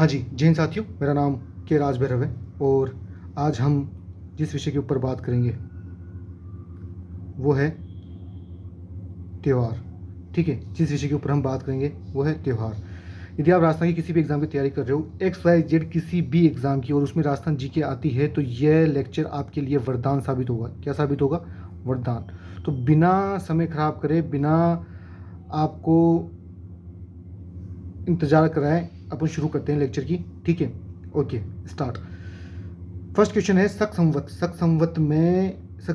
हाँ जी, जय हिंद साथियों, मेरा नाम के राज भैरव है और आज हम जिस विषय के ऊपर बात करेंगे वो है त्यौहार। ठीक है, जिस विषय के ऊपर हम बात करेंगे वो है त्यौहार। यदि आप राजस्थान की किसी भी एग्ज़ाम की तैयारी कर रहे हो, XYZ किसी भी एग्ज़ाम की, और उसमें राजस्थान जीके आती है, तो यह लेक्चर आपके लिए वरदान साबित होगा। क्या साबित होगा? वरदान। तो बिना समय खराब करे, बिना आपको इंतज़ार कराएं, अपन शुरू करते हैं लेक्चर की। ठीक है, ओके, स्टार्ट। फर्स्ट क्वेश्चन है शक संवत। शक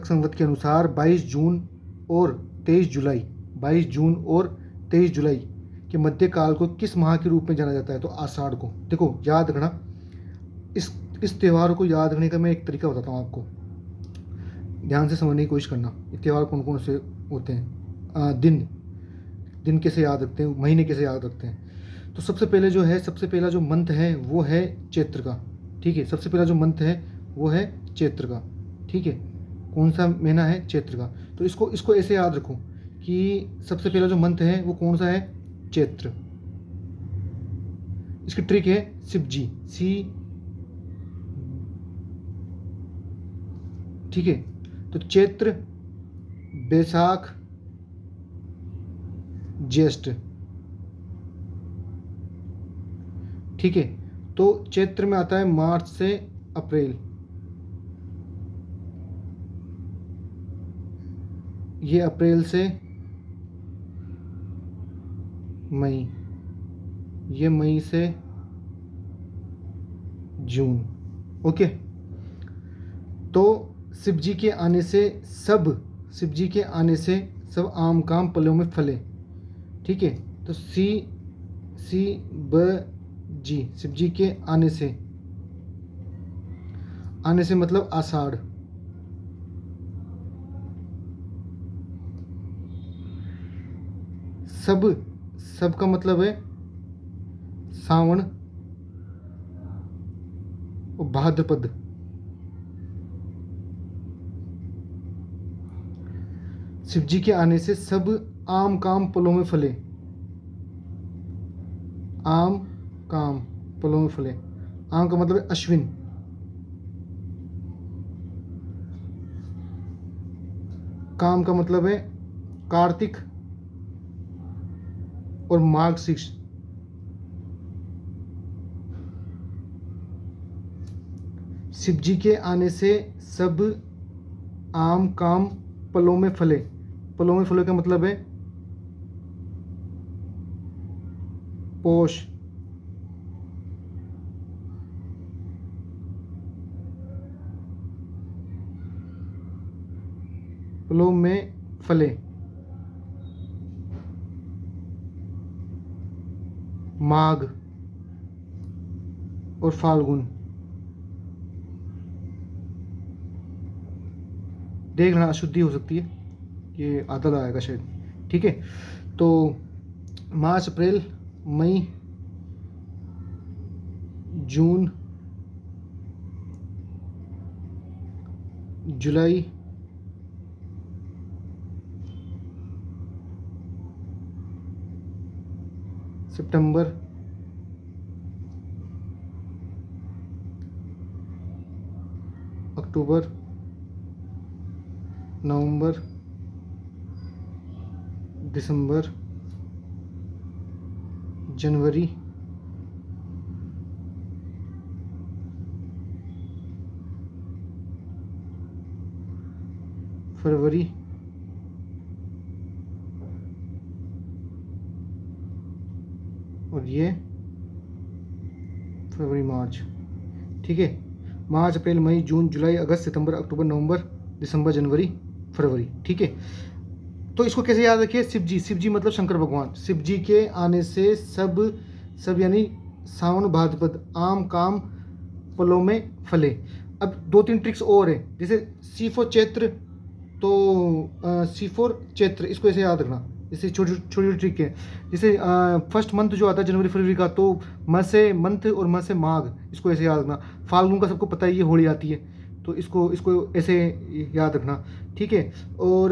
संवत के अनुसार 22 जून और 23 जुलाई 22 जून और 23 जुलाई के मध्यकाल को किस माह के रूप में जाना जाता है? तो आषाढ़ को। देखो, याद रखना, इस त्यौहार को याद रखने का मैं एक तरीका बताता हूँ आपको, ध्यान से समझने की कोशिश करना। ये त्यौहार कौन कौन से होते हैं, दिन कैसे याद रखते हैं, महीने कैसे याद रखते हैं। तो सबसे पहला जो मंथ है वो है चैत्र का। ठीक है, सबसे पहला जो मंथ है वो है चैत्र का। ठीक है, कौन सा महीना है? चैत्र का। तो इसको ऐसे याद रखो कि सबसे पहला जो मंथ है वो कौन सा है? चैत्र। इसकी ट्रिक है शिवजी, ठीक है। तो चैत्र, बैसाख, ज्येष्ठ। ठीक है, तो चैत्र में आता है मार्च से अप्रैल, ये अप्रैल से मई, ये मई से जून। ओके, तो शिव जी के आने से सब आम काम पलों में फले। ठीक है, तो शिव जी के आने से मतलब आषाढ़। सब का मतलब है सावन और भाद्रपद। शिव जी के आने से सब आम काम पलों में फले। आम काम पलों में फले, आम का मतलब है अश्विन। काम का मतलब है कार्तिक और मार्गशीर्ष। शिव जी के आने से सब आम काम पलों में फले। पलों में फले का मतलब है पोष। पलों में फले, माघ और फाल्गुन। देख लेना, अशुद्धि हो सकती है, ये आधा आएगा शायद। ठीक है, तो मार्च, अप्रैल, मई, जून, जुलाई, सितंबर, अक्टूबर, नवंबर, दिसंबर, जनवरी, फरवरी, और ये फरवरी, मार्च। ठीक है, मार्च, अप्रैल, मई, जून, जुलाई, अगस्त, सितंबर, अक्टूबर, नवंबर, दिसंबर, जनवरी, फरवरी। ठीक है, तो इसको कैसे याद रखिए? शिव जी मतलब शंकर भगवान। शिव जी के आने से सब यानी सावन भाद्रपद आम काम पलों में फले। अब 2-3 ट्रिक्स और है, जैसे C4 चैत्र, तो C4 चैत्र, इसको ऐसे याद रखना। जैसे छोटी ट्रिक है, जैसे फर्स्ट मंथ जो आता है जनवरी फरवरी का, तो म से मंथ और म से माघ, इसको ऐसे याद रखना। फाल्गुन का सबको पता ही है, होली आती है, तो इसको ऐसे याद रखना। ठीक है, और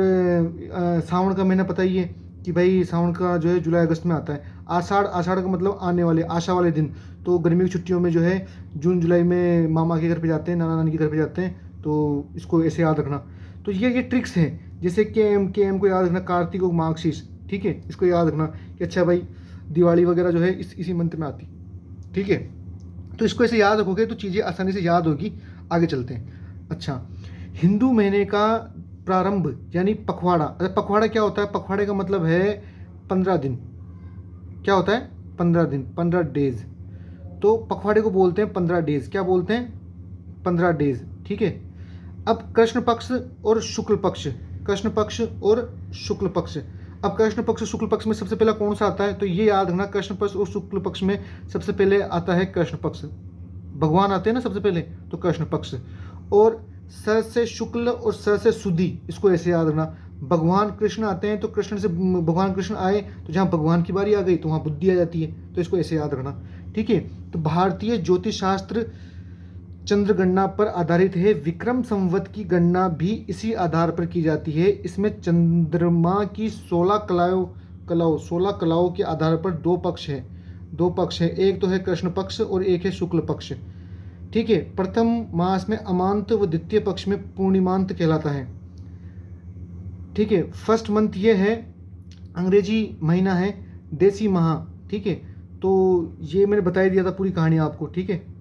सावन का महीना पता ही है कि भाई सावन का जो है जुलाई अगस्त में आता है। आषाढ़, आषाढ़ का मतलब आने वाले, आशा वाले दिन। तो गर्मी की छुट्टियों में जो है जून जुलाई में मामा के घर पे जाते हैं, नाना नानी के घर पे जाते हैं, तो इसको ऐसे याद रखना। तो ये ट्रिक्स हैं, जैसे के एम को याद रखना, कार्तिक और मार्गशीर्ष, ठीक है, इसको याद रखना कि अच्छा भाई दिवाली वगैरह जो है इसी मंथ में आती, ठीक है। तो इसको ऐसे याद रखोगे तो चीज़ें आसानी से याद होगी। आगे चलते हैं। अच्छा, हिंदू महीने का प्रारंभ यानी पखवाड़ा। अच्छा, पखवाड़ा क्या होता है? पखवाड़े का मतलब है 15 दिन। क्या होता है? 15 दिन, 15 डेज। तो पखवाड़े को बोलते हैं 15 डेज। क्या बोलते हैं? 15 डेज, ठीक है। अब कृष्ण पक्ष और शुक्ल पक्ष, कृष्ण पक्ष और शुक्ल पक्ष। अब कृष्ण पक्ष शुक्ल पक्ष में सबसे पहला कौन सा आता है? तो ये याद रखना, कृष्ण पक्ष और शुक्ल पक्ष में सबसे पहले आता है कृष्ण पक्ष। भगवान आते हैं ना सबसे पहले, तो कृष्ण पक्ष। और सर से शुक्ल और सर से शुद्धि, इसको ऐसे याद रखना। भगवान कृष्ण आते हैं तो कृष्ण से भगवान कृष्ण आए तो जहाँ भगवान की बारी आ गई तो वहाँ बुद्धि आ जाती है, तो इसको ऐसे याद रखना, ठीक है। तो भारतीय ज्योतिष शास्त्र चंद्र गणना पर आधारित है। विक्रम संवत की गणना भी इसी आधार पर की जाती है। इसमें चंद्रमा की 16 कलाओं के आधार पर दो पक्ष हैं। एक तो है कृष्ण पक्ष और एक है शुक्ल पक्ष, ठीक है। प्रथम मास में अमांत व द्वितीय पक्ष में पूर्णिमांत कहलाता है, ठीक है। फर्स्ट मंथ ये है, अंग्रेजी महीना है देसी माह, ठीक है। तो ये मैंने बता ही दिया था पूरी कहानी आपको, ठीक है।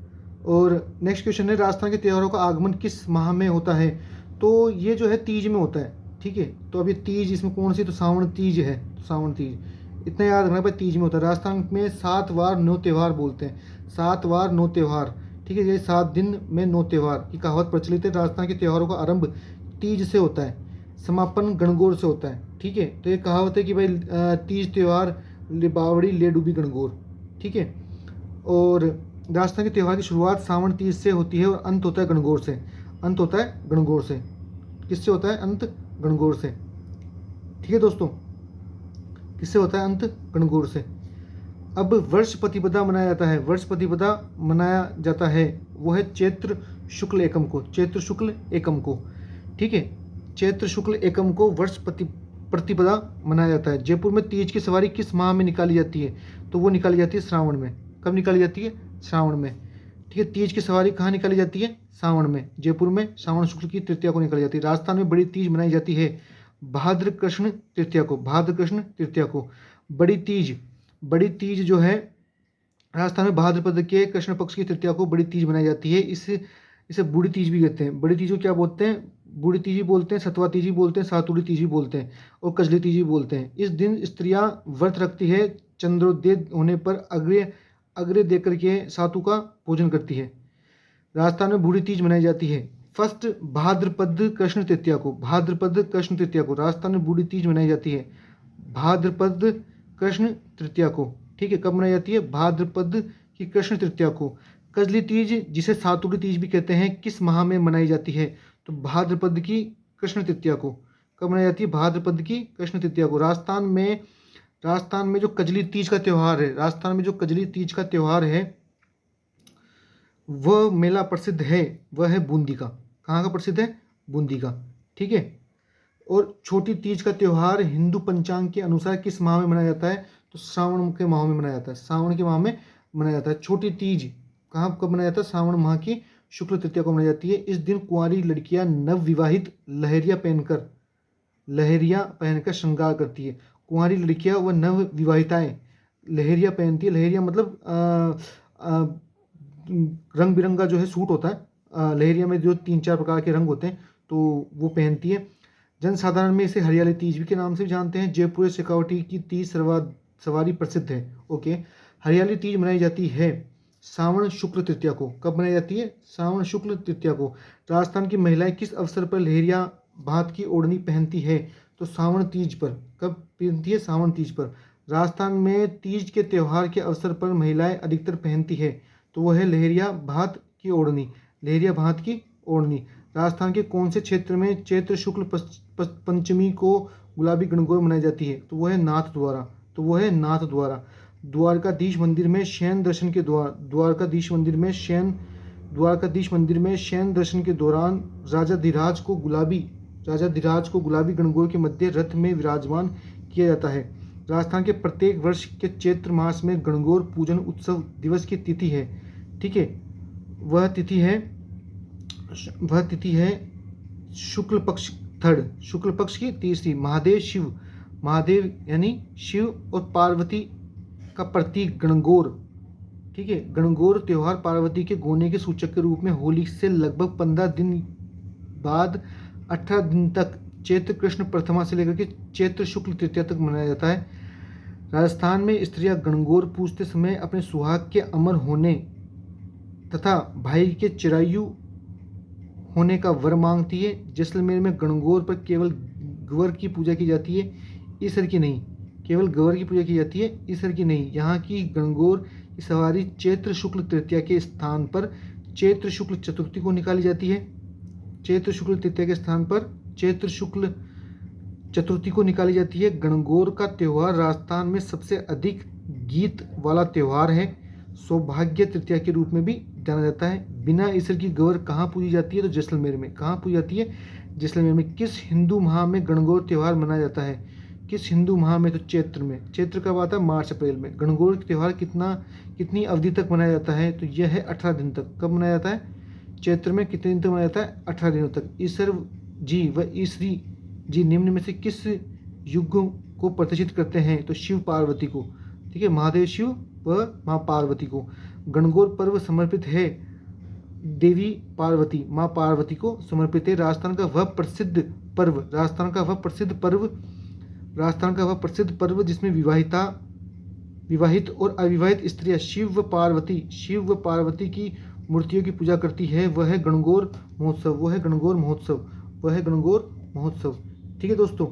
और नेक्स्ट क्वेश्चन है, राजस्थान के त्योहारों का आगमन किस माह में होता है? तो ये जो है तीज में होता है, ठीक है। तो अभी तीज इसमें कौन सी? तो सावन तीज है, तो सावन तीज इतना याद रखना भाई, तीज में होता है। राजस्थान में 7 वार 9 त्यौहार बोलते हैं, 7 वार 9 त्यौहार, ठीक है। ये 7 दिन में 9 त्यौहार की कहावत प्रचलित है। राजस्थान के त्योहारों का आरंभ तीज से होता है, समापन गणगौर से होता है, ठीक है। तो ये कहावत है कि भाई तीज त्यौहार ले बावड़ी ले डूबी गणगौर, ठीक है। और राजस्थान के त्यौहार की शुरुआत सावन तीज से होती है और अंत होता है गणगौर से। अंत होता है गणगौर से। किससे होता है अंत? गणगौर से, ठीक है दोस्तों। किससे होता है अंत? गणगौर से। अब वर्ष प्रतिपदा मनाया जाता है। वर्ष प्रतिपदा मनाया जाता है वो है चैत्र शुक्ल एकम को, चैत्र शुक्ल एकम को, ठीक है। चैत्र शुक्ल एकम को वर्ष प्रतिपदा मनाया जाता है। जयपुर में तीज की सवारी किस माह में निकाली जाती है? तो वो निकाली जाती है श्रावण में। कब निकाली जाती है? श्रावण में, ठीक है। तीज की सवारी कहाँ निकाली जाती है? सावन में। जयपुर में श्रावण शुक्ल की तृतीया को निकाली जाती है। राजस्थान में बड़ी तीज मनाई जाती है भाद्र कृष्ण तृतीया को। भाद्र कृष्ण तृतीया को बड़ी तीज जो है राजस्थान में भाद्रपद के कृष्ण पक्ष की तृतीया को बड़ी तीज मनाई जाती है। इसे बूढ़ी तीज भी कहते हैं। बड़ी तीज को क्या बोलते हैं? बूढ़ी तीज भी बोलते हैं, सतवा तीज भी बोलते हैं, सातुड़ी तीज भी बोलते हैं और कजली तीज भी बोलते हैं। इस दिन स्त्रियां व्रत रखती है, चंद्रोदय होने पर अग्रे देकर के सातु का भोजन करती है। राजस्थान में बूढ़ी तीज मनाई जाती है फर्स्ट भाद्रपद कृष्ण तृतीया को। भाद्रपद कृष्ण तृतीया को राजस्थान में बूढ़ी तीज मनाई जाती है, भाद्रपद कृष्ण तृतीया को, ठीक है। कब मनाई जाती है? भाद्रपद की कृष्ण तृतीया को। कजली तीज जिसे सातुड़ी तीज भी कहते हैं किस माह में मनाई जाती है? तो भाद्रपद की कृष्ण तृतीया को। कब मनाई जाती है? भाद्रपद की कृष्ण तृतीया को। राजस्थान में जो कजली तीज का त्यौहार है, राजस्थान में जो कजली तीज का त्यौहार है वह मेला प्रसिद्ध है, वह है बूंदी का। कहाँ का प्रसिद्ध है? बूंदी का, ठीक है। और छोटी तीज का त्यौहार हिंदू पंचांग के अनुसार किस माह में मनाया जाता है? तो श्रावण के माह में मनाया जाता है, सावन के माह में मनाया जाता है। छोटी तीज कहाँ कब मनाया जाता है? श्रावण माह की शुक्ल तृतीया को मनाई जाती है। इस दिन कुंवारी लड़कियां नवविवाहित लहरिया पहनकर श्रृंगार करती है। कुंवारी लड़कियां व नवविवाहिताएं लहरिया पहनती है। लहरिया मतलब रंग बिरंगा जो है सूट होता है। लहरिया में जो 3-4 प्रकार के रंग होते हैं तो वो पहनती है। जनसाधारण में इसे हरियाली तीज भी के नाम से भी जानते हैं। जयपुर शेखावटी की तीज सवारी प्रसिद्ध है, ओके। हरियाली तीज मनाई जाती है सावन शुक्ल तृतीया को। कब मनाई जाती है? सावन शुक्ल तृतीया को। राजस्थान की महिलाएं किस अवसर पर लहरिया भात की ओढ़नी पहनती है? तो सावन तीज पर। कब पहनती है? सावन तीज पर। राजस्थान में तीज के त्यौहार के अवसर पर महिलाएं अधिकतर पहनती है तो वह है लहरिया भात की ओढ़नी। लहरिया भात की ओढ़नी। राजस्थान के कौन से क्षेत्र में चैत्र शुक्ल पंचमी को गुलाबी गणगौर मनाई जाती है? तो वह है नाथ द्वारा। द्वारकाधीश मंदिर में शयन दर्शन के द्वारकाधीश मंदिर में शयन दर्शन के दौरान राजा धीराज को गुलाबी गणगौर के मध्य रथ में विराजमान किया जाता है। राजस्थान के प्रत्येक वर्ष के चैत्र मास में गणगौर पूजन उत्सव दिवस की तिथि है, ठीक है। वह तिथि है शुक्ल पक्ष शुक्ल पक्ष की तीसरी। महादेव यानी शिव और पार्वती का प्रतीक गणगौर, ठीक है। गणगौर त्यौहार पार्वती के गोने के सूचक के रूप में होली से लगभग 15 दिन बाद 18 दिन तक चैत्र कृष्ण प्रथमा से लेकर के चैत्र शुक्ल तृतीया तक मनाया जाता है। राजस्थान में स्त्रियां गणगौर पूजते समय अपने सुहाग के अमर होने तथा भाई के चिरायु होने का वर मांगती है। जैसलमेर में गणगौर पर केवल गवर की पूजा की जाती है, ईश्वर की नहीं। केवल गवर की पूजा की जाती है, ईश्वर की नहीं। यहाँ की गणगौर की सवारी चैत्र शुक्ल तृतीया के स्थान पर चैत्र शुक्ल चतुर्थी को निकाली जाती है। चैत्र शुक्ल तृतीया के स्थान पर चैत्र शुक्ल चतुर्थी को निकाली जाती है। गणगौर का त्यौहार राजस्थान में सबसे अधिक गीत वाला त्यौहार है। सौभाग्य तृतीया के रूप में भी जाना जाता है। बिना ईश्वर की गौर कहाँ पूजी जाती है? तो जैसलमेर में। कहाँ पूजी जाती है? जैसलमेर में। किस हिंदू माह में गणगौर त्यौहार मनाया जाता है? किस हिंदू माह में? तो चैत्र में। चैत्र कब आता है? मार्च अप्रैल में। गणगौर त्यौहार कितनी अवधि तक मनाया जाता है? तो यह है 18 दिन तक। कब मनाया जाता है? चैत्र में। कितने दिन तक मनाया जाता है? 18 दिनों तक। ईश्वर जी व ईश्वरी जी निम्न में से किस युग को प्रतिष्ठित करते हैं? तो शिव पार्वती को, ठीक है। महादेव शिव व माँ पार्वती को। गणगौर पर्व समर्पित है देवी पार्वती, माँ पार्वती को समर्पित है। राजस्थान का वह प्रसिद्ध पर्व जिसमें विवाहित और अविवाहित स्त्रियां शिव व पार्वती की मूर्तियों की पूजा करती है, वह है गणगौर महोत्सव। ठीक है दोस्तों,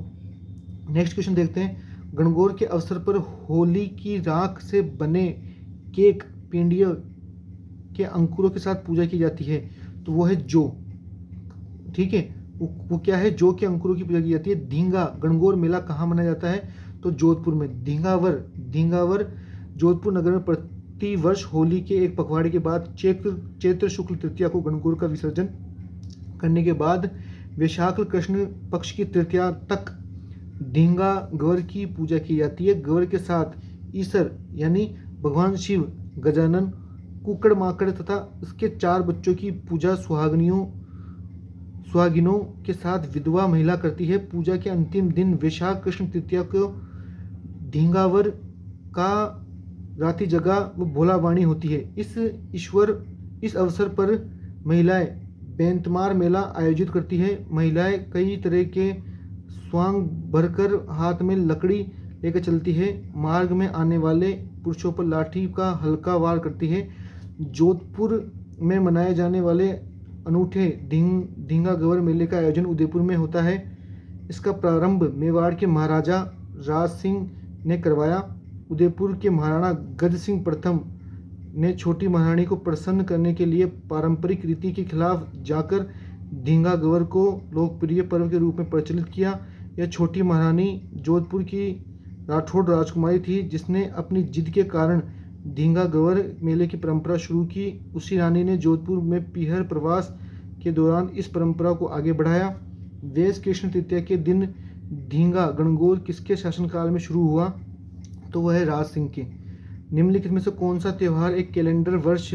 नेक्स्ट क्वेश्चन देखते हैं। गणगौर के अवसर पर होली की राख से बने केक पिंडियों के अंकुरों के साथ पूजा की जाती है, तो वो है जौ, ठीक है। वो क्या है? जौ के अंकुरों की पूजा की जाती है। धींगा गणगौर मेला कहाँ मनाया जाता है? तो जोधपुर में। धींगावर जोधपुर नगर में प्रति वर्ष होली के एक पखवाड़े के बाद चैत्र शुक्ल तृतीया को गणगौर का विसर्जन करने के बाद वैशाख कृष्ण पक्ष की तृतीया तक धींगा गवर की पूजा की जाती है। गवर के साथ ईश्वर यानी भगवान शिव, गजानन, कुकड़ माकड़ तथा उसके 4 बच्चों की पूजा सुहागिनों के साथ विधवा महिला करती है। पूजा के अंतिम दिन वैशाख कृष्ण तृतीया को धींगावर का राति जगा व भोलावाणी होती है। इस अवसर पर महिलाएं बेंतमार मेला आयोजित करती है। महिलाएं कई तरह के स्वांग भरकर हाथ में लकड़ी लेकर चलती है। मार्ग में आने वाले पुरुषों पर लाठी का हल्का वार करती है। जोधपुर में मनाए जाने वाले अनूठे धींगा गवर मेले का आयोजन उदयपुर में होता है। इसका प्रारंभ मेवाड़ के महाराजा राज सिंह ने करवाया। उदयपुर के महाराणा गज सिंह प्रथम ने छोटी महारानी को प्रसन्न करने के लिए पारंपरिक रीति के खिलाफ जाकर धींगा गवर को लोकप्रिय पर्व के रूप में प्रचलित किया। यह छोटी महारानी जोधपुर की राठौड़ राजकुमारी थी, जिसने अपनी जिद के कारण धींगा गवर मेले की परंपरा शुरू की। उसी रानी ने जोधपुर में पीहर प्रवास के दौरान इस परंपरा को आगे बढ़ाया। वैश कृष्ण तृतीया के दिन धींगा गणगौर किसके शासनकाल में शुरू हुआ? तो वह है राज सिंह के। निम्नलिखित में से कौन सा त्यौहार एक कैलेंडर वर्ष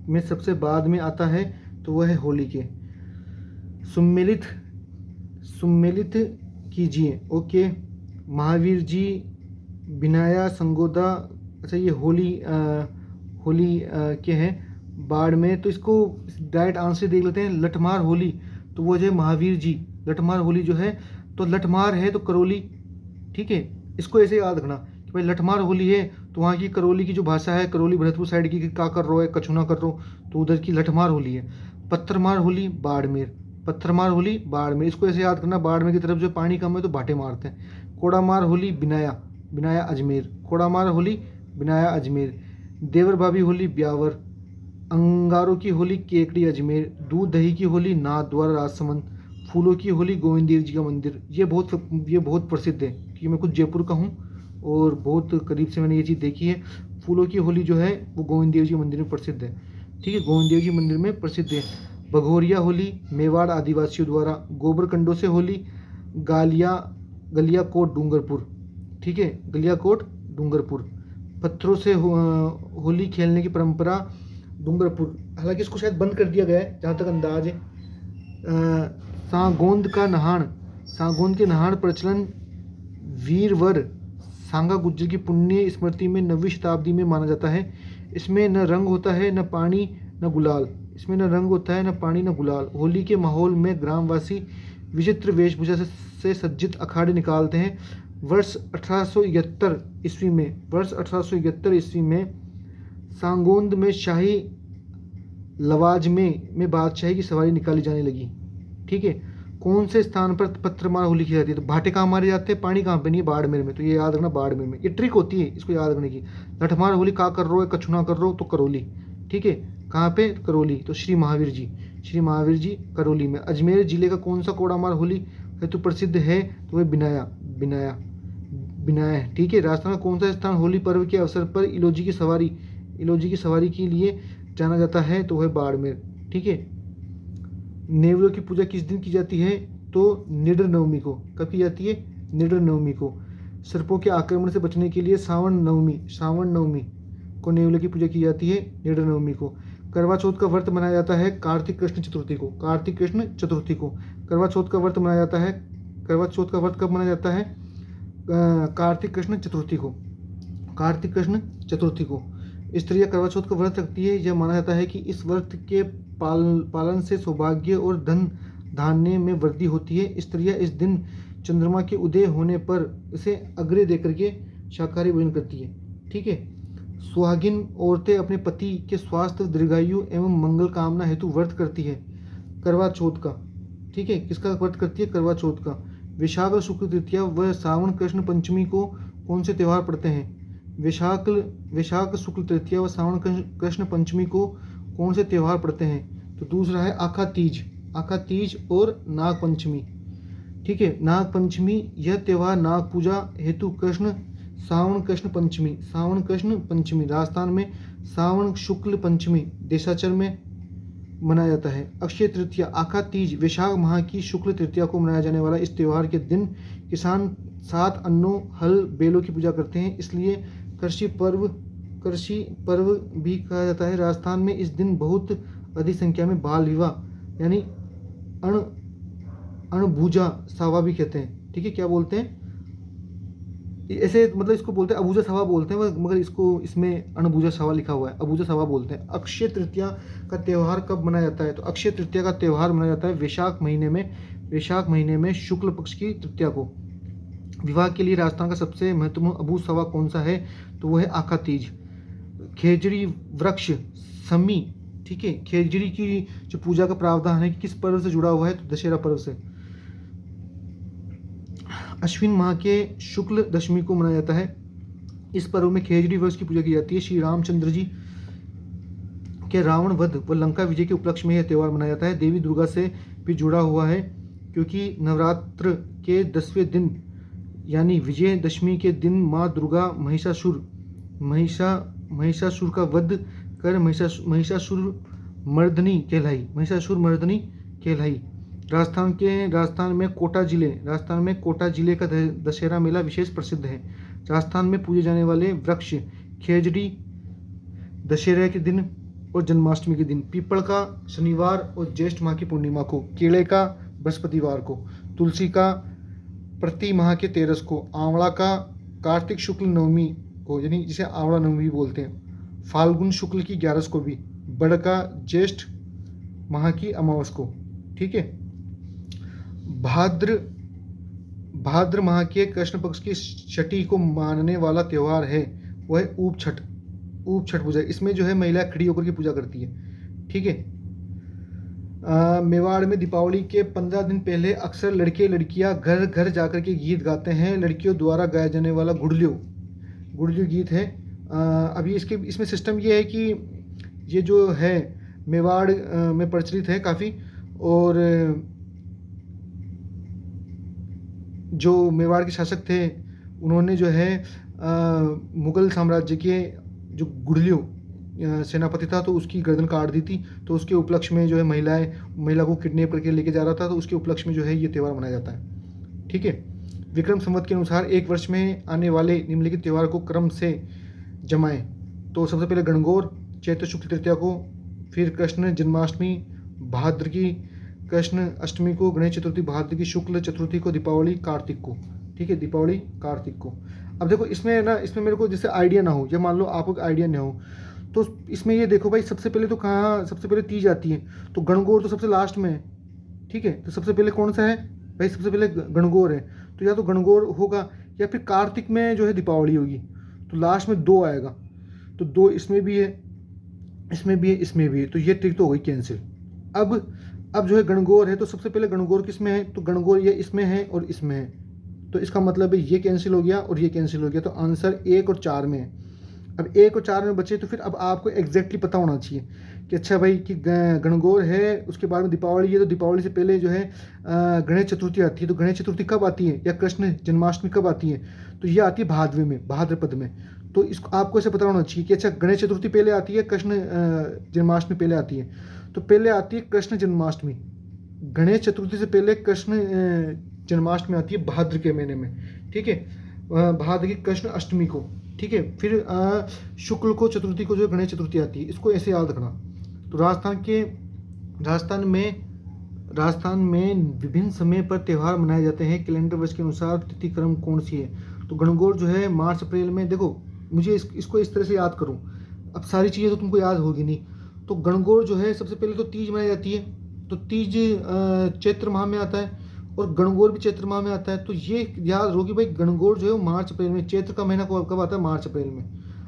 में सबसे बाद में आता है? तो वह है होली के। सम्मिलित कीजिए। ओके, महावीर जी, बिनाया, संगोदा। अच्छा, ये होली के हैं बाड़मेर। तो इसको डायरेक्ट आंसर देख लेते हैं। लठमार होली, तो वो जो है महावीर जी। लठमार होली जो है, तो लठमार है तो करौली, ठीक है। इसको ऐसे याद रखना कि भाई लठमार होली है तो वहाँ की करौली की जो भाषा है, करौली भरतपुर साइड की, का कर रो है, कछुना कर रो, तो उधर की लठमार होली है। पत्थरमार होली बाड़मेर। इसको ऐसे याद करना, बाड़मेर की तरफ जो पानी कम है तो भाटे मारते हैं। कोड़ामार होली बिनाया अजमेर। देवर भाभी होली ब्यावर। अंगारों की होली केकड़ी अजमेर। दूध दही की होली नाथद्वारा राजसमंद। फूलों की होली गोविंद देव जी का मंदिर। ये बहुत प्रसिद्ध है क्योंकि मैं खुद जयपुर का हूँ और बहुत करीब से मैंने ये चीज़ देखी है। फूलों की होली जो है वो गोविंद देव जी मंदिर में प्रसिद्ध है, ठीक है। गोविंद देव जी मंदिर में प्रसिद्ध है। भगोरिया होली मेवाड़ आदिवासियों द्वारा। गोबर कंडों से होली गलियाकोट डूंगरपुर, ठीक है। गलियाकोट डूंगरपुर। पत्थरों से होली खेलने की परंपरा डूंगरपुर, हालांकि इसको शायद बंद कर दिया गया है जहाँ तक अंदाज है। सांगोंद के नहाण प्रचलन वीरवर सांगा गुज्जर की पुण्य स्मृति में 9वीं शताब्दी में माना जाता है। इसमें न रंग होता है न पानी न गुलाल। इसमें न रंग होता है न पानी न गुलाल। होली के माहौल में ग्रामवासी विचित्र वेशभूषा से सज्जित अखाड़े निकालते हैं। वर्ष 1871 ईस्वी में सांगोंद में शाही लवाजमे में बादशाही की सवारी निकाली जाने लगी। ठीक है। कौन से स्थान पर पत्थरमार होली की जाती है? तो भाटे कहाँ मारे जाते हैं, पानी कहाँ पे नहीं है, बाड़मेर में। तो ये याद रखना, बाड़मेर में। ये ट्रिक होती है इसको याद रखने की। लठमार होली कहाँ कर रहे हो, कछुना कर रहे हो, तो करौली। ठीक है। कहाँ पे? करौली। तो श्री महावीर जी करौली में। अजमेर जिले का कौन सा कोड़ामार होली हेतु प्रसिद्ध है? तो वह बिनाया है। ठीक है। राजस्थान का कौन सा स्थान होली पर्व के अवसर पर इलोजी की सवारी के लिए जाना जाता है? तो वह बाड़मेर। ठीक है। नेवलों की पूजा किस दिन की जाती है? तो निडर नवमी को। कब की जाती है? निडर नवमी को। सर्पों के आक्रमण से बचने के लिए श्रावण नवमी को नेवलों की पूजा की जाती है, निडर नवमी को। करवा चौथ का व्रत मनाया जाता है कार्तिक कृष्ण चतुर्थी को। करवा चौथ का व्रत कब मनाया जाता है? कार्तिक कृष्ण चतुर्थी को। स्त्रियां करवा चौथ का व्रत रखती है। यह माना जाता है कि इस व्रत के पालन से सौभाग्य और धन धान्य में वृद्धि होती है। स्त्रियां इस दिन चंद्रमा के उदय होने पर इसे अर्घ्य देकर के शाकाहारी भोजन करती है। ठीक है। सुहागिन औरतें अपने पति के स्वास्थ्य, दीर्घायु एवं मंगल कामना हेतु व्रत करती है करवा चौथ का। ठीक है। किसका व्रत करती है? करवा चौथ का। विशाख शुक्ल तृतीया व श्रावण कृष्ण पंचमी को कौन से त्यौहार पड़ते हैं? विशाख शुक्ल तृतीया व श्रावण कृष्ण पंचमी को कौन से त्यौहार पड़ते हैं? तो दूसरा है आखा तीज और नाग पंचमी। ठीक है। नाग पंचमी, यह त्यौहार नाग पूजा हेतु श्रावण कृष्ण पंचमी राजस्थान में श्रावण शुक्ल पंचमी देशाचर में मनाया जाता है। अक्षय तृतीया आखा तीज वैशाख माह की शुक्ल तृतीया को मनाया जाने वाला इस त्यौहार के दिन किसान 7 अन्नों, हल, बैलों की पूजा करते हैं, इसलिए कृषि पर्व भी कहा जाता है। राजस्थान में इस दिन बहुत अधिक संख्या में बाल विवाह यानी अणबूझा सावा भी कहते हैं। ठीक है। क्या बोलते हैं? ऐसे मतलब इसको बोलते हैं अबूझा सावा बोलते हैं, मगर इसमें अणबूझा सावा लिखा हुआ है, अबूझा सावा बोलते हैं। अक्षय तृतीया का त्यौहार कब मनाया जाता है? तो अक्षय तृतीया का त्यौहार मनाया जाता है वैशाख महीने में शुक्ल पक्ष की तृतीया को। विवाह के लिए राजस्थान का सबसे महत्वपूर्ण अबूझ सावा कौन सा है? तो वो है आखा तीज। खेजड़ी वृक्ष समी। ठीक है। खेजड़ी की जो पूजा का प्रावधान है किस पर्व से जुड़ा हुआ है? तो दशहरा पर्व से। अश्विन माह के शुक्ल दशमी को मनाया जाता है। इस पर्व में खेजड़ी वृक्ष की पूजा की जाती है। श्री रामचंद्र जी के रावण वध व लंका विजय के उपलक्ष्य में यह त्यौहार मनाया जाता है। देवी दुर्गा से भी जुड़ा हुआ है क्योंकि नवरात्र के 10वें दिन यानी विजयदशमी के दिन माँ दुर्गा महिषासुर का वध कर महिषासुर मर्दनी कहलाई। राजस्थान में कोटा जिले का दशहरा मेला विशेष प्रसिद्ध है। राजस्थान में पूजे जाने वाले वृक्ष खेजड़ी दशहरा के दिन और जन्माष्टमी के दिन, पीपल का शनिवार और ज्येष्ठ माह की पूर्णिमा को, केले का बृहस्पतिवार को, तुलसी का प्रति माह के 13 को, आंवला का कार्तिक शुक्ल नवमी को यानी जिसे आंवला नवमी बोलते हैं, फाल्गुन शुक्ल की 11 को भी, बड़ का ज्येष्ठ माह की अमावस को। ठीक है। भाद्र माह के कृष्ण पक्ष की छठी को मानने वाला त्यौहार है वह है ऊप छठ पूजा। इसमें जो है महिला खड़ी होकर के पूजा करती है। ठीक है। मेवाड़ में दीपावली के 15 दिन पहले अक्सर लड़के लड़कियां घर घर जाकर के गीत गाते हैं। लड़कियों द्वारा गाया जाने वाला गुड़लियो गीत है। अभी इसमें सिस्टम ये है कि ये जो है मेवाड़ में प्रचलित है काफ़ी, और जो मेवाड़ के शासक थे उन्होंने जो है मुग़ल साम्राज्य के जो गुड़लियो सेनापति था तो उसकी गर्दन काट दी थी, तो उसके उपलक्ष्य में जो है महिला को किडनैप करके लेके जा रहा था, तो उसके उपलक्ष्य में जो है ये त्यौहार मनाया जाता है। ठीक है। विक्रम संवत के अनुसार एक वर्ष में आने वाले निम्नलिखित त्यौहार को क्रम से जमाएं। तो सबसे पहले गणगौर चैत्र शुक्ल तृतीया को, फिर कृष्ण जन्माष्टमी भाद्र की कृष्ण अष्टमी को, गणेश चतुर्थी भाद्र की शुक्ल चतुर्थी को, दीपावली कार्तिक को। ठीक है, दीपावली कार्तिक को। अब देखो इसमें ना, इसमें मेरे को जैसे आइडिया ना हो, या मान लो आपको आइडिया ना हो, तो इसमें ये देखो भाई, सबसे पहले तो कहाँ सबसे पहले तीज आती है, तो गणगौर तो सबसे लास्ट में है। ठीक है, तो सबसे पहले कौन सा है भाई, सबसे पहले गणगौर है। तो या तो गणगौर होगा या फिर कार्तिक में जो है दीपावली होगी। तो लास्ट में 2 आएगा, तो 2 इसमें भी है, इसमें भी है, इसमें भी है, तो ये ट्रिक तो हो गई कैंसिल। अब जो है गणगौर है, तो सबसे पहले गणगौर किस में है, तो गणगौर ये इसमें है और इसमें है, तो इसका मतलब है ये कैंसिल हो गया और ये कैंसिल हो गया। तो आंसर 1 और 4 में है। अब 1 और 4 में बचे, तो फिर अब आपको एग्जैक्टली पता होना चाहिए कि अच्छा भाई कि गणगौर है, उसके बाद में दीपावली है, तो दीपावली से पहले जो है गणेश चतुर्थी आती है। तो गणेश चतुर्थी कब आती है, या कृष्ण जन्माष्टमी कब आती है, तो ये आती है भाद्र में, भाद्रपद में। तो इसको आपको ऐसे पता होना चाहिए कि अच्छा गणेश चतुर्थी पहले आती है, कृष्ण जन्माष्टमी पहले आती है। तो पहले आती है कृष्ण जन्माष्टमी, गणेश चतुर्थी से पहले कृष्ण जन्माष्टमी आती है भाद्र के महीने में। ठीक है, भाद्र की कृष्ण अष्टमी को। ठीक है, फिर शुक्ल को चतुर्थी को जो गणेश चतुर्थी आती है। इसको ऐसे याद रखना। तो राजस्थान में विभिन्न समय पर त्यौहार मनाए जाते हैं। कैलेंडर वर्ष के अनुसार तिथि क्रम कौन सी है, तो गणगौर जो है मार्च अप्रैल में। देखो मुझे इसको इस तरह से याद करूँ, अब सारी चीज़ें तो तुमको याद होगी नहीं। तो गणगौर जो है सबसे पहले तो तीज मनाई जाती है, तो तीज चैत्र माह में आता है और गणगौर भी चैत्र माह में आता है। तो ये याद रहो कि भाई गणगौर जो है वो मार्च अप्रैल में, चैत्र का महीना कब आता है, मार्च अप्रैल में।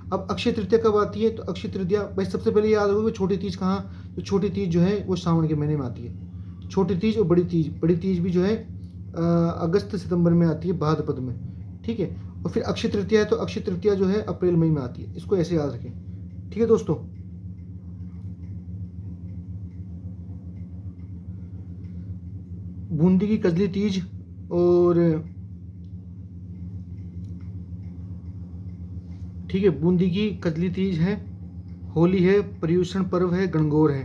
अब अक्षय तृतीया कब आती है, तो अक्षय तृतीया भाई सबसे पहले याद रखो छोटी तीज कहाँ, तो छोटी तीज जो है वो सावन के महीने में आती है। छोटी तीज और बड़ी तीज भी जो है अगस्त सितंबर में आती है, भाद्रपद में। ठीक है, और फिर अक्षय तृतीया है, तो अक्षय तृतीया जो है अप्रैल मई में आती है। इसको ऐसे याद रखें। ठीक है दोस्तों, बूंदी की कजली तीज और ठीक है, बूंदी की कजली तीज है, होली है, पर्युषण पर्व है, गणगौर है।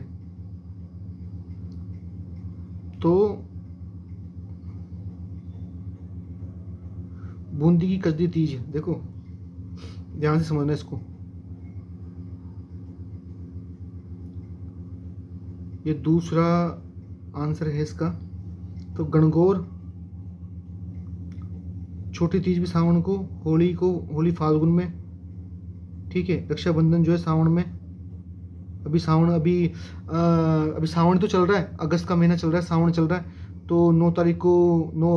तो बूंदी की कजली तीज, देखो ध्यान से समझना इसको, ये दूसरा आंसर है इसका। तो गणगौर, छोटी तीज भी सावन को, होली फाल्गुन में। ठीक है, रक्षाबंधन जो है सावन में। अभी सावन तो चल रहा है, अगस्त का महीना चल रहा है, सावन चल रहा है। तो 9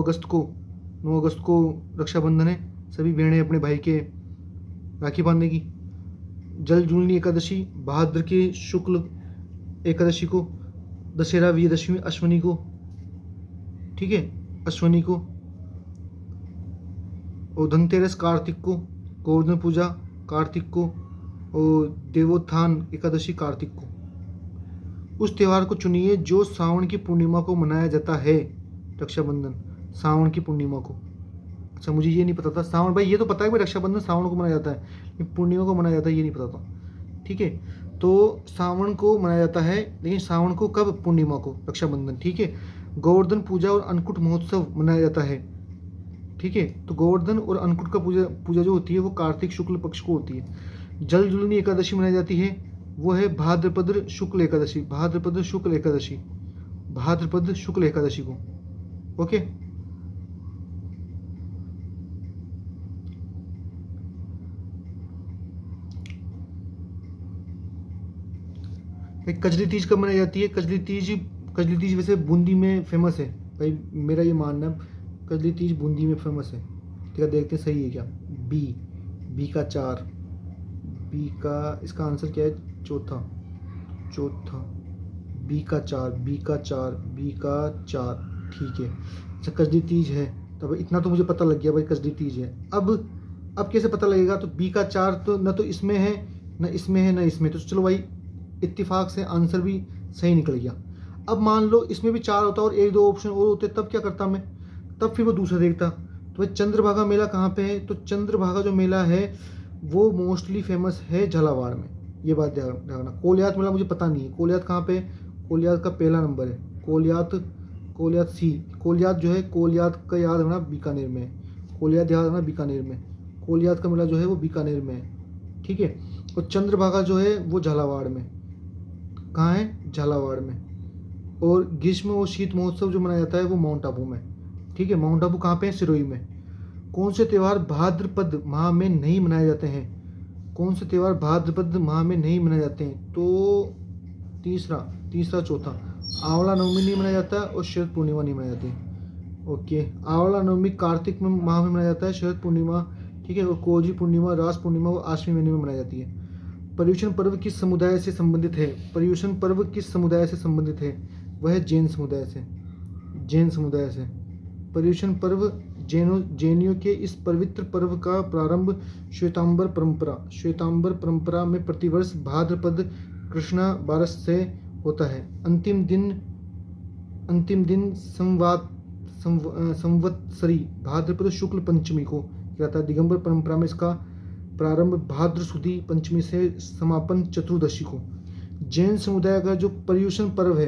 अगस्त को रक्षाबंधन है। सभी बहनें अपने भाई के राखी बांधने की। जल जूलनी एकादशी भाद्र के शुक्ल एकादशी को, दशहरा विजयदशमी अश्वनी को। ठीक है, अश्वनी को। और धनतेरस कार्तिक को, गोवर्धन पूजा कार्तिक को, और देवोत्थान एकादशी कार्तिक को। उस त्यौहार को चुनिए जो सावन की पूर्णिमा को मनाया जाता है। रक्षाबंधन सावन की पूर्णिमा को। अच्छा, मुझे ये नहीं पता था सावन, भाई ये तो पता है कि रक्षाबंधन सावन को मनाया जाता है, लेकिन पूर्णिमा को मनाया जाता है ये नहीं पता था। ठीक है, तो सावन को मनाया जाता है, लेकिन सावन को कब, पूर्णिमा को, रक्षाबंधन। ठीक है, गोवर्धन पूजा और अन्नकूट महोत्सव मनाया जाता है। ठीक है, तो गोवर्धन और अन्नकूट का पूजा जो होती है वो कार्तिक शुक्ल पक्ष को होती है। जल जुलनी एकादशी मनाई जाती है, वो है भाद्रपद शुक्ल एकादशी, भाद्रपद शुक्ल एकादशी को। ओके, कजली तीज कब मनाई जाती है, कजली तीज वैसे बूंदी में फेमस है भाई, मेरा ये मानना है कजली तीज बूंदी में फेमस है। ठीक है, देखते हैं सही है क्या। बी का 4, बी का, इसका आंसर क्या है, चौथा, बी का 4। ठीक है, अच्छा कजली तीज है, तब इतना तो मुझे पता लग गया भाई कजली तीज है। अब कैसे पता लगेगा, तो बी का 4 तो न तो इसमें है, न इसमें है, न इसमें। तो चलो भाई इत्तेफाक से आंसर भी सही निकल गया। अब मान लो इसमें भी 4 होता और 1-2 ऑप्शन और होते, तब क्या करता मैं, तब फिर वो दूसरा देखता। तो भाई चंद्रभागा मेला कहाँ पे है, तो चंद्रभागा जो मेला है वो मोस्टली फेमस है झालावाड़ में, ये बात ध्यान रखना। कोलियात मेला मुझे पता नहीं है, कोलियात कहाँ पे, कोलियात का पहला नंबर है, कोलियात जो है, कोलियात का याद रखना बीकानेर में है। कोलियात देहात है ना बीकानेर में, कोलियात का मेला जो है वो बीकानेर में है, ठीक है। और चंद्रभागा जो है वो झालावाड़ में, कहाँ है, झालावाड़ में। और ग्रीष्म और शीत महोत्सव जो मनाया जाता है वो माउंट आबू में, ठीक है। माउंट आबू कहाँ पे है, सिरोही में। कौन से त्यौहार भाद्रपद माह में नहीं मनाए जाते हैं, कौन से त्यौहार भाद्रपद माह में नहीं मनाए जाते हैं, तो तीसरा चौथा, आंवला नवमी नहीं मनाया जाता और शरद पूर्णिमा नहीं मनाई जाती, ओके। आंवला नवमी कार्तिक में माह में मनाया जाता है, शरद पूर्णिमा, ठीक है, और कोजी पूर्णिमा, रास पूर्णिमा वो आश्विन महीने में मनाई जाती है। पर्युषण पर्व किस समुदाय से संबंधित है, पर्युषण पर्व किस समुदाय से संबंधित है, वह जैन समुदाय से, जैन समुदाय से। पर्युषण पर्व जैनियों के इस पवित्र पर्व का प्रारंभ श्वेतांबर परंपरा में प्रतिवर्ष भाद्रपद कृष्णा बारस से होता है। अंतिम दिन संवत्सरी भाद्रपद शुक्ल पंचमी को कहता है। दिगंबर परंपरा में इसका प्रारंभ भाद्र सुदी पंचमी से समापन चतुर्दशी को। जैन समुदाय का जो पर्युषण पर्व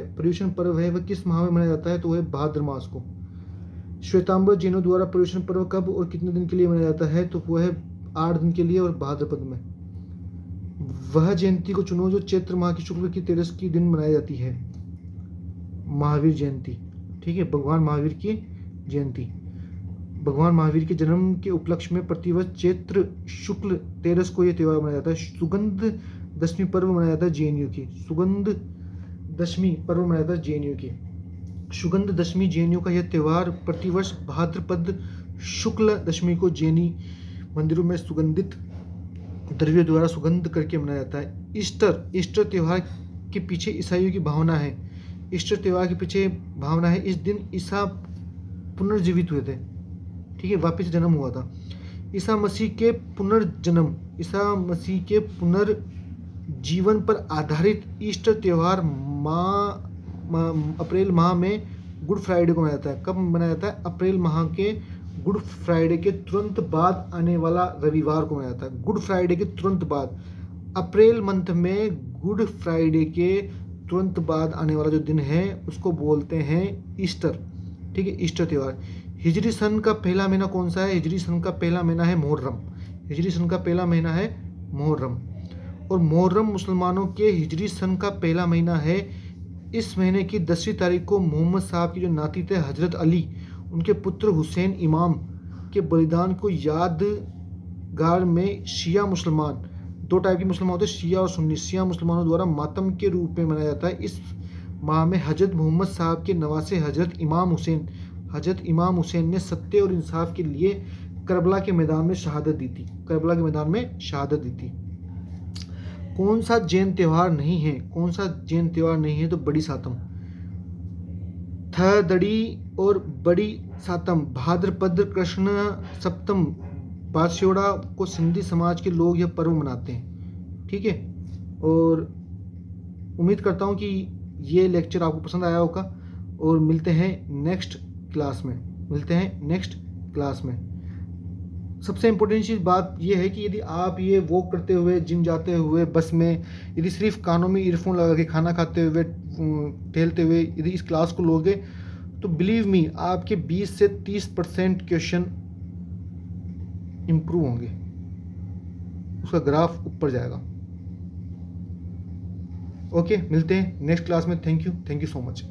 है वह किस माह में मनाया जाता है, तो वह भाद्र मास को। श्वेतांबर जैनों द्वारा पर्युषण पर्व कब और कितने दिन के लिए मनाया जाता है, तो वह 8 दिन के लिए और भाद्रपद में। वह जयंती को चुनो जो चैत्र माह की शुक्ल की 13 की दिन मनाई जाती है, महावीर जयंती, ठीक है, भगवान महावीर की जयंती। भगवान महावीर के जन्म के उपलक्ष्य में प्रतिवर्ष चैत्र शुक्ल 13 को यह त्यौहार मनाया जाता है। सुगंध दशमी पर्व मनाया जाता है जेएनयू की, सुगंध दशमी पर्व मनाया जाता है जेएनयू की। सुगंध दशमी जेएनयू का यह त्यौहार प्रतिवर्ष भाद्रपद शुक्ल दशमी को जैनी मंदिरों में सुगंधित द्रव्यों द्वारा सुगंध करके मनाया जाता है। ईस्टर त्यौहार के पीछे ईसाइयों की भावना है, ईस्टर त्यौहार के पीछे भावना है, इस दिन ईसा पुनर्जीवित हुए थे, ठीक है, वापस जन्म हुआ था। ईसा मसीह के पुनर्जीवन पर आधारित ईस्टर त्यौहार अप्रैल माह में गुड फ्राइडे को मनाया जाता है। कब मनाया जाता है, अप्रैल माह के गुड फ्राइडे के तुरंत बाद आने वाला रविवार को मनाया जाता है। गुड फ्राइडे के तुरंत बाद, अप्रैल मंथ में गुड फ्राइडे के तुरंत बाद आने वाला जो दिन है उसको बोलते हैं ईस्टर, ठीक है, ईस्टर त्यौहार। हिजरी सन का पहला महीना कौन सा है, हिजरी सन का पहला महीना है मुहर्रम, हिजरी सन का पहला महीना है मुहर्रम। और मुहर्रम मुसलमानों के हिजरी सन का पहला महीना है। इस महीने की 10वीं तारीख को मोहम्मद साहब की जो नाती थे हजरत अली, उनके पुत्र हुसैन इमाम के बलिदान को यादगार में शिया मुसलमान, 2 टाइप के मुसलमान होते हैं, शिया और सुन्नी, शिया मुसलमानों द्वारा मातम के रूप में मनाया जाता है। इस माह में हजरत मोहम्मद साहब के नवासे हजरत इमाम हुसैन ने सत्य और इंसाफ के लिए करबला के मैदान में शहादत दी थी। कौन सा जैन त्यौहार नहीं है, तो बड़ी सातम, थदड़ी और बड़ी सातम भाद्रपद कृष्ण सप्तम बारस्योड़ा को सिंधी समाज के लोग यह पर्व मनाते हैं, ठीक है। और उम्मीद करता हूँ कि ये लेक्चर आपको पसंद आया होगा और मिलते हैं नेक्स्ट क्लास में। सबसे इम्पोर्टेंट चीज़ बात यह है कि यदि आप ये वॉक करते हुए, जिम जाते हुए, बस में, यदि सिर्फ कानों में ईयरफोन लगा के खाना खाते हुए, टहलते हुए यदि इस क्लास को लोगे तो बिलीव मी आपके 20 से 30% क्वेश्चन इम्प्रूव होंगे, उसका ग्राफ ऊपर जाएगा। ओके, मिलते हैं नेक्स्ट क्लास में। Thank you so much.